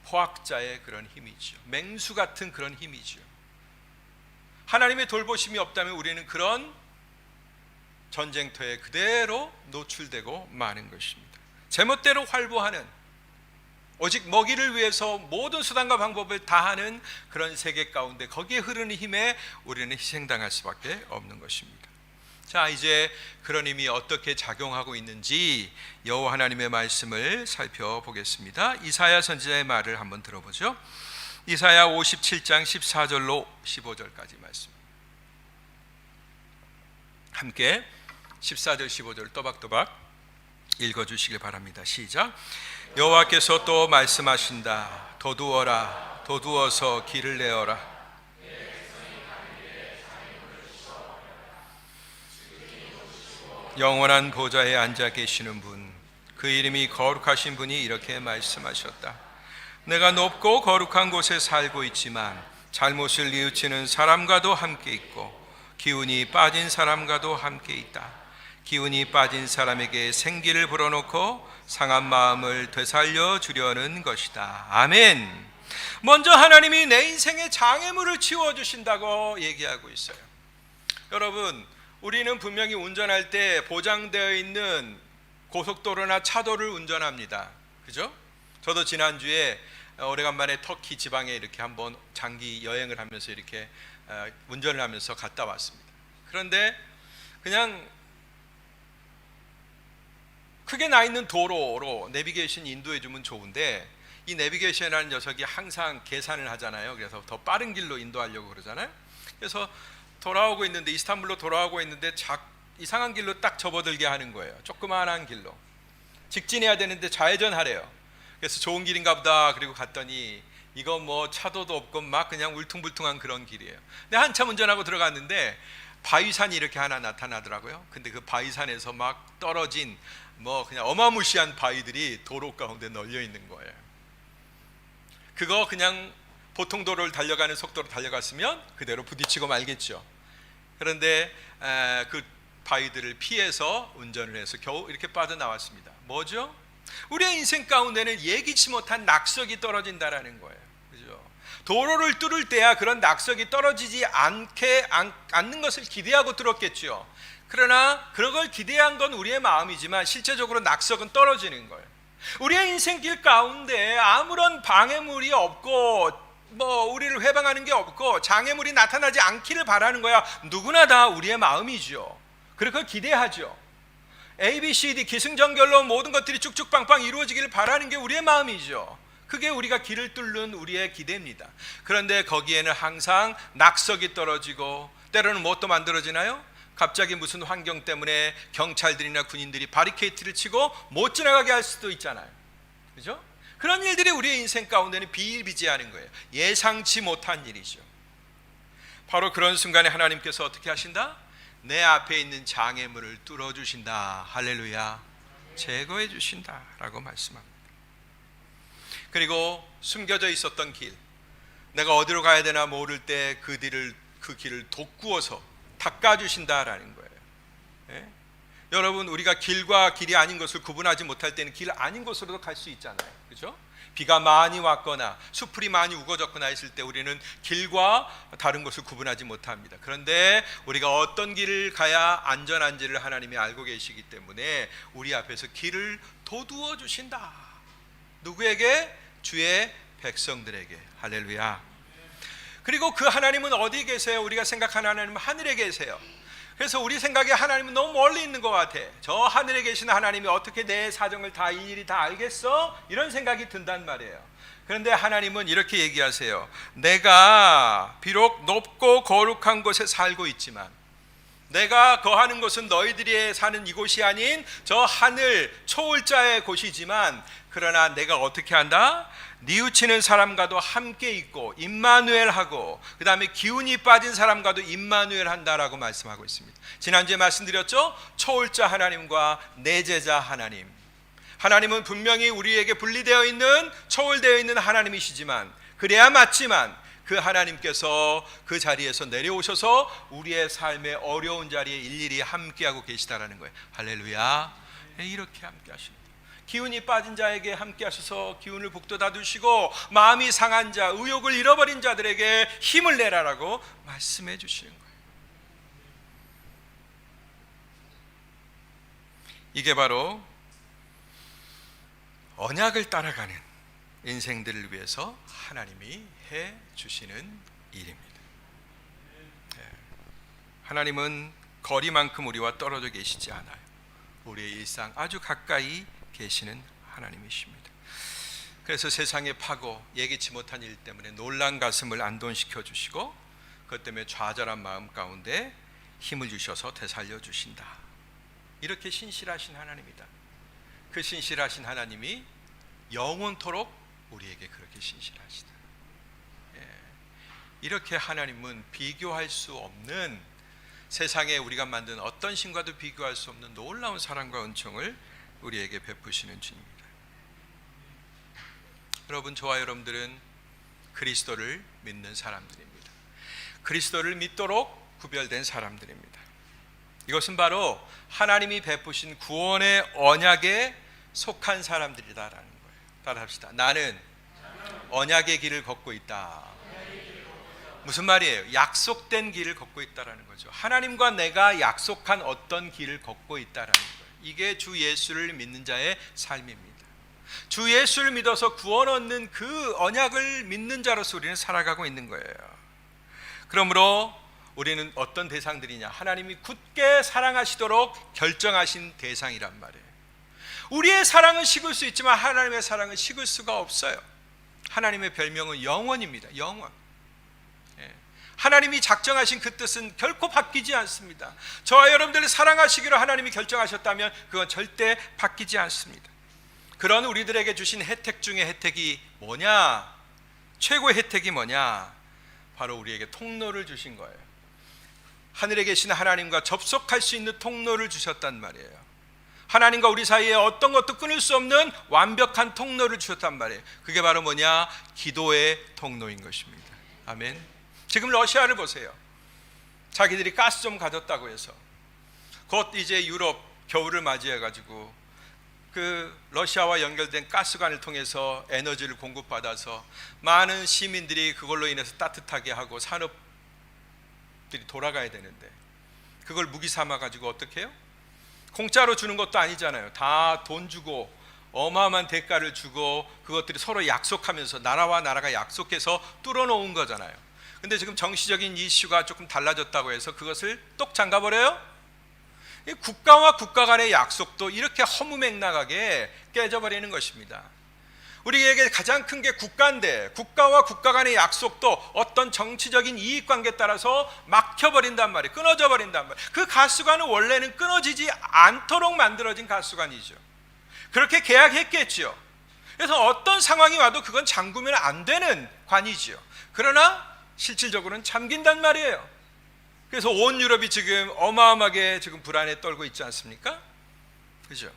포악자의 그런 힘이죠. 맹수 같은 그런 힘이죠. 하나님의 돌보심이 없다면 우리는 그런 전쟁터에 그대로 노출되고 마는 것입니다. 제멋대로 활보하는, 오직 먹이를 위해서 모든 수단과 방법을 다하는 그런 세계 가운데 거기에 흐르는 힘에 우리는 희생당할 수밖에 없는 것입니다. 자, 이제 그런 힘이 어떻게 작용하고 있는지 여호와 하나님의 말씀을 살펴보겠습니다. 이사야 선지자의 말을 한번 들어보죠. 이사야 57장 14절로 15절까지 말씀, 함께 14절 15절 또박또박 읽어주시길 바랍니다. 시작. 여호와께서 또 말씀하신다. 도두어라, 도두어서 길을 내어라. 영원한 보좌에 앉아 계시는 분, 그 이름이 거룩하신 분이 이렇게 말씀하셨다. 내가 높고 거룩한 곳에 살고 있지만 잘못을 뉘우치는 사람과도 함께 있고 기운이 빠진 사람과도 함께 있다. 기운이 빠진 사람에게 생기를 불어넣고 상한 마음을 되살려 주려는 것이다. 아멘. 먼저 하나님이 내 인생의 장애물을 치워주신다고 얘기하고 있어요. 여러분, 우리는 분명히 운전할 때 보장되어 있는 고속도로나 차도를 운전합니다. 그죠? 저도 지난주에 오래간만에 터키 지방에 이렇게 한번 장기 여행을 하면서 이렇게 운전을 하면서 갔다 왔습니다. 그런데 그냥 크게 나 있는 도로로 내비게이션 인도해 주면 좋은데, 이 내비게이션이라는 녀석이 항상 계산을 하잖아요. 그래서 더 빠른 길로 인도하려고 그러잖아요. 그래서 돌아오고 있는데, 이스탄불로 돌아오고 있는데 이상한 길로 딱 접어들게 하는 거예요. 조그마한 길로 직진해야 되는데 좌회전하래요. 그래서 좋은 길인가 보다. 그리고 갔더니 이거 뭐 차도도 없고 막 그냥 울퉁불퉁한 그런 길이에요. 근데 한참 운전하고 들어갔는데 바위산이 이렇게 하나 나타나더라고요. 근데 그 바위산에서 막 떨어진 뭐 그냥 어마무시한 바위들이 도로 가운데 널려 있는 거예요. 그거 그냥 보통 도로를 달려가는 속도로 달려갔으면 그대로 부딪히고 말겠죠. 그런데 그 바위들을 피해서 운전을 해서 겨우 이렇게 빠져나왔습니다. 뭐죠? 우리의 인생 가운데는 예기치 못한 낙석이 떨어진다라는 거예요. 그죠? 도로를 뚫을 때야 그런 낙석이 떨어지지 않는 것을 기대하고 뚫었겠죠. 그러나 그걸 기대한 건 우리의 마음이지만 실제적으로 낙석은 떨어지는 거예요. 우리의 인생길 가운데 아무런 방해물이 없고 뭐 우리를 회방하는 게 없고 장애물이 나타나지 않기를 바라는 거야. 누구나 다 우리의 마음이죠. 그걸 기대하죠. A, B, C, D 기승전결로 모든 것들이 쭉쭉빵빵 이루어지기를 바라는 게 우리의 마음이죠. 그게 우리가 길을 뚫는 우리의 기대입니다. 그런데 거기에는 항상 낙석이 떨어지고 때로는 무엇도 만들어지나요? 갑자기 무슨 환경 때문에 경찰들이나 군인들이 바리케이트를 치고 못 지나가게 할 수도 있잖아요. 그죠? 그런 일들이 우리의 인생 가운데는 비일비재하는 거예요. 예상치 못한 일이죠. 바로 그런 순간에 하나님께서 어떻게 하신다? 내 앞에 있는 장애물을 뚫어주신다. 할렐루야. 제거해 주신다라고 말씀합니다. 그리고 숨겨져 있었던 길, 내가 어디로 가야 되나 모를 때 그 길을 돋구어서 닦아주신다라는 거예요. 예? 여러분, 우리가 길과 길이 아닌 것을 구분하지 못할 때는 길 아닌 곳으로도 갈 수 있잖아요. 그렇죠? 비가 많이 왔거나 수풀이 많이 우거졌거나 했을 때 우리는 길과 다른 것을 구분하지 못합니다. 그런데 우리가 어떤 길을 가야 안전한지를 하나님이 알고 계시기 때문에 우리 앞에서 길을 도두어 주신다. 누구에게? 주의 백성들에게. 할렐루야. 그리고 그 하나님은 어디 계세요? 우리가 생각하는 하나님은 하늘에 계세요. 그래서 우리 생각에 하나님은 너무 멀리 있는 것 같아. 저 하늘에 계신 하나님이 어떻게 내 사정을 다 일일이 다 알겠어? 이런 생각이 든단 말이에요. 그런데 하나님은 이렇게 얘기하세요. 내가 비록 높고 거룩한 곳에 살고 있지만 내가 거하는 곳은 너희들이 사는 이곳이 아닌 저 하늘 초월자의 곳이지만 그러나 내가 어떻게 한다? 뉘우치는 사람과도 함께 있고 임마누엘하고 그 다음에 기운이 빠진 사람과도 임마누엘 한다라고 말씀하고 있습니다. 지난주에 말씀드렸죠? 초월자 하나님과 내제자 하나님. 하나님은 분명히 우리에게 분리되어 있는 초월되어 있는 하나님이시지만 그래야 맞지만 그 하나님께서 그 자리에서 내려오셔서 우리의 삶의 어려운 자리에 일일이 함께하고 계시다라는 거예요. 할렐루야. 이렇게 함께 하십니다. 기운이 빠진 자에게 함께 하셔서 기운을 북돋아 두시고 마음이 상한 자, 의욕을 잃어버린 자들에게 힘을 내라라고 말씀해 주시는 거예요. 이게 바로 언약을 따라가는 인생들을 위해서 하나님이 해 주시는 일입니다. 하나님은 거리만큼 우리와 떨어져 계시지 않아요. 우리의 일상 아주 가까이 계시는 하나님이십니다. 그래서 세상의 파고 예기치 못한 일 때문에 놀란 가슴을 안돈시켜 주시고 그것 때문에 좌절한 마음 가운데 힘을 주셔서 되살려 주신다. 이렇게 신실하신 하나님이다. 그 신실하신 하나님이 영원토록 우리에게 그렇게 신실하시다. 이렇게 하나님은 비교할 수 없는, 세상에 우리가 만든 어떤 신과도 비교할 수 없는 놀라운 사랑과 은총을 우리에게 베푸시는 주님입니다. 여러분, 저와 여러분들은 그리스도를 믿는 사람들입니다. 그리스도를 믿도록 구별된 사람들입니다. 이것은 바로 하나님이 베푸신 구원의 언약에 속한 사람들이다라는 거예요. 따라합시다. 나는 언약의 길을 걷고 있다. 무슨 말이에요? 약속된 길을 걷고 있다라는 거죠. 하나님과 내가 약속한 어떤 길을 걷고 있다라는 거예요. 이게 주 예수를 믿는 자의 삶입니다. 주 예수를 믿어서 구원 얻는 그 언약을 믿는 자로서 우리는 살아가고 있는 거예요. 그러므로 우리는 어떤 대상들이냐? 하나님이 굳게 사랑하시도록 결정하신 대상이란 말이에요. 우리의 사랑은 식을 수 있지만 하나님의 사랑은 식을 수가 없어요. 하나님의 별명은 영원입니다. 영원. 하나님이 작정하신 그 뜻은 결코 바뀌지 않습니다. 저와 여러분들을 사랑하시기로 하나님이 결정하셨다면 그건 절대 바뀌지 않습니다. 그런 우리들에게 주신 혜택 중에 혜택이 뭐냐? 최고의 혜택이 뭐냐? 바로 우리에게 통로를 주신 거예요. 하늘에 계신 하나님과 접속할 수 있는 통로를 주셨단 말이에요. 하나님과 우리 사이에 어떤 것도 끊을 수 없는 완벽한 통로를 주셨단 말이에요. 그게 바로 뭐냐? 기도의 통로인 것입니다. 아멘. 지금 러시아를 보세요. 자기들이 가스 좀 가졌다고 해서 곧 이제 유럽 겨울을 맞이해가지고 그 러시아와 연결된 가스관을 통해서 에너지를 공급받아서 많은 시민들이 그걸로 인해서 따뜻하게 하고 산업들이 돌아가야 되는데 그걸 무기 삼아가지고 어떻게 해요? 공짜로 주는 것도 아니잖아요. 다 돈 주고 어마어마한 대가를 주고 그것들이 서로 약속하면서 나라와 나라가 약속해서 뚫어놓은 거잖아요. 근데 지금 정치적인 이슈가 조금 달라졌다고 해서 그것을 똑 잠가버려요? 국가와 국가 간의 약속도 이렇게 허무맹랑하게 깨져버리는 것입니다. 우리에게 가장 큰 게 국가인데 국가와 국가 간의 약속도 어떤 정치적인 이익관계에 따라서 막혀버린단 말이에요. 끊어져 버린단 말이에요. 그 가스관은 원래는 끊어지지 않도록 만들어진 가스관이죠. 그렇게 계약했겠죠. 그래서 어떤 상황이 와도 그건 잠그면 안 되는 관이지요. 그러나 실질적으로는 잠긴단 말이에요. 그래서 온 유럽이 지금 어마어마하게 지금 불안에 떨고 있지 않습니까? 그죠?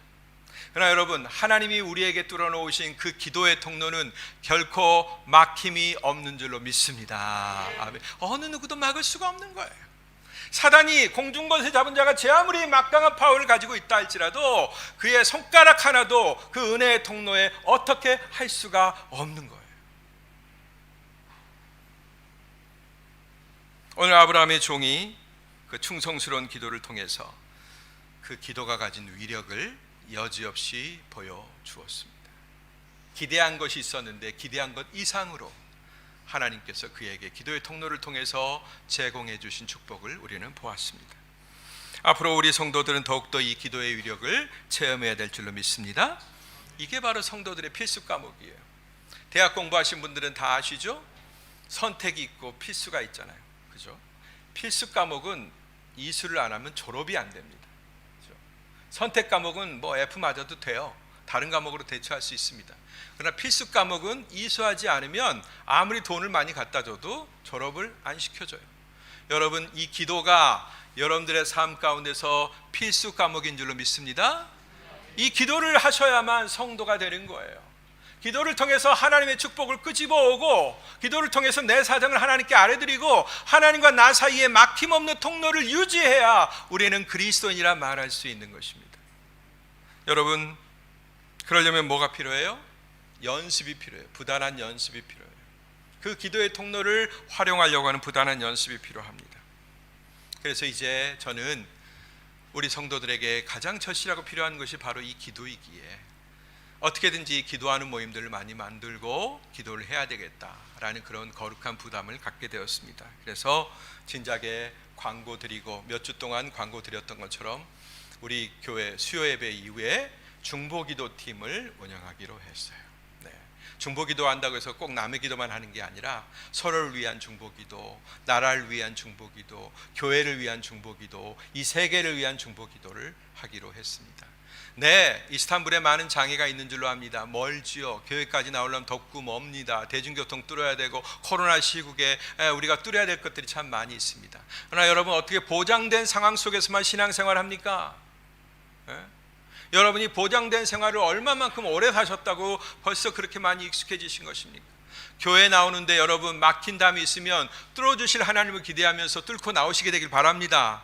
그러나 여러분, 하나님이 우리에게 뚫어놓으신 그 기도의 통로는 결코 막힘이 없는 줄로 믿습니다. 아멘. 어느 누구도 막을 수가 없는 거예요. 사단이 공중권세 잡은 자가 제 아무리 막강한 파워를 가지고 있다 할지라도 그의 손가락 하나도 그 은혜의 통로에 어떻게 할 수가 없는 거예요. 오늘 아브라함의 종이 그 충성스러운 기도를 통해서 그 기도가 가진 위력을 여지없이 보여주었습니다. 기대한 것이 있었는데 기대한 것 이상으로 하나님께서 그에게 기도의 통로를 통해서 제공해 주신 축복을 우리는 보았습니다. 앞으로 우리 성도들은 더욱더 이 기도의 위력을 체험해야 될 줄로 믿습니다. 이게 바로 성도들의 필수 과목이에요. 대학 공부하신 분들은 다 아시죠? 선택이 있고 필수가 있잖아요. 그죠? 필수 과목은 이수를 안 하면 졸업이 안 됩니다. 그죠? 선택 과목은 뭐 F 맞아도 돼요. 다른 과목으로 대처할 수 있습니다. 그러나 필수 과목은 이수하지 않으면 아무리 돈을 많이 갖다 줘도 졸업을 안 시켜줘요. 여러분, 이 기도가 여러분들의 삶 가운데서 필수 과목인 줄로 믿습니다. 이 기도를 하셔야만 성도가 되는 거예요. 기도를 통해서 하나님의 축복을 끄집어오고, 기도를 통해서 내 사정을 하나님께 아뢰드리고, 하나님과 나 사이에 막힘없는 통로를 유지해야 우리는 그리스도인이라 말할 수 있는 것입니다. 여러분, 그러려면 뭐가 필요해요? 연습이 필요해요. 부단한 연습이 필요해요. 그 기도의 통로를 활용하려고 하는 부단한 연습이 필요합니다. 그래서 이제 저는 우리 성도들에게 가장 절실하고 필요한 것이 바로 이 기도이기에 어떻게든지 기도하는 모임들을 많이 만들고 기도를 해야 되겠다라는 그런 거룩한 부담을 갖게 되었습니다. 그래서 진작에 광고 드리고 몇 주 동안 광고 드렸던 것처럼 우리 교회 수요 예배 이후에 중보기도 팀을 운영하기로 했어요. 네. 중보기도 한다고 해서 꼭 남의 기도만 하는 게 아니라 서로를 위한 중보기도, 나라를 위한 중보기도, 교회를 위한 중보기도, 이 세계를 위한 중보기도를 하기로 했습니다. 네, 이스탄불에 많은 장애가 있는 줄로 압니다. 멀지요. 교회까지 나오려면 덥고 멉니다. 대중교통 뚫어야 되고 코로나 시국에 우리가 뚫어야 될 것들이 참 많이 있습니다. 그러나 여러분, 어떻게 보장된 상황 속에서만 신앙생활 합니까? 여러분이 보장된 생활을 얼마만큼 오래 사셨다고 벌써 그렇게 많이 익숙해지신 것입니까? 교회 나오는데 여러분 막힌 담이 있으면 뚫어주실 하나님을 기대하면서 뚫고 나오시게 되길 바랍니다.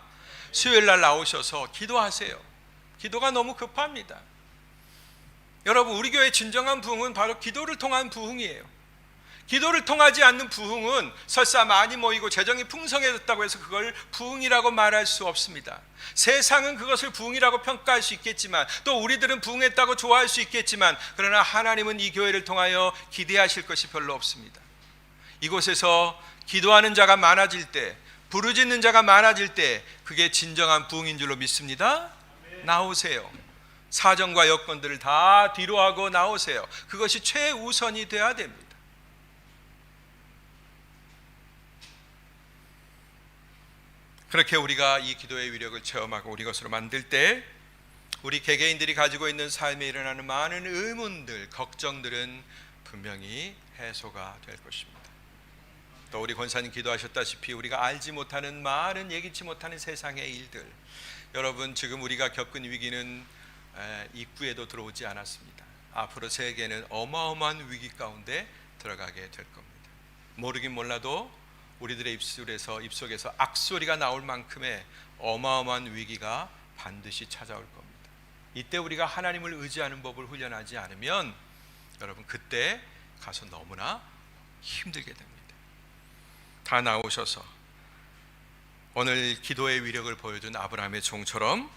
수요일 날 나오셔서 기도하세요. 기도가 너무 급합니다. 여러분, 우리 교회의 진정한 부흥은 바로 기도를 통한 부흥이에요. 기도를 통하지 않는 부흥은 설사 많이 모이고 재정이 풍성해졌다고 해서 그걸 부흥이라고 말할 수 없습니다. 세상은 그것을 부흥이라고 평가할 수 있겠지만, 또 우리들은 부흥했다고 좋아할 수 있겠지만, 그러나 하나님은 이 교회를 통하여 기대하실 것이 별로 없습니다. 이곳에서 기도하는 자가 많아질 때, 부르짖는 자가 많아질 때, 그게 진정한 부흥인 줄로 믿습니다. 나오세요. 사정과 여건들을 다 뒤로 하고 나오세요. 그것이 최우선이 돼야 됩니다. 그렇게 우리가 이 기도의 위력을 체험하고 우리 것으로 만들 때 우리 개개인들이 가지고 있는 삶에 일어나는 많은 의문들, 걱정들은 분명히 해소가 될 것입니다. 또 우리 권사님 기도하셨다시피 우리가 알지 못하는 많은 예기치 못하는 세상의 일들, 여러분 지금 우리가 겪은 위기는 입구에도 들어오지 않았습니다. 앞으로 세계는 어마어마한 위기 가운데 들어가게 될 겁니다. 모르긴 몰라도 우리들의 입속에서 악소리가 나올 만큼의 어마어마한 위기가 반드시 찾아올 겁니다. 이때 우리가 하나님을 의지하는 법을 훈련하지 않으면 여러분 그때 가서 너무나 힘들게 됩니다. 다 나오셔서 오늘 기도의 위력을 보여준 아브라함의 종처럼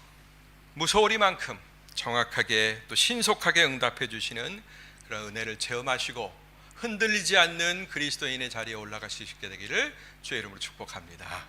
무소리만큼 정확하게 또 신속하게 응답해 주시는 그런 은혜를 체험하시고 흔들리지 않는 그리스도인의 자리에 올라갈 수 있게 되기를 주의 이름으로 축복합니다.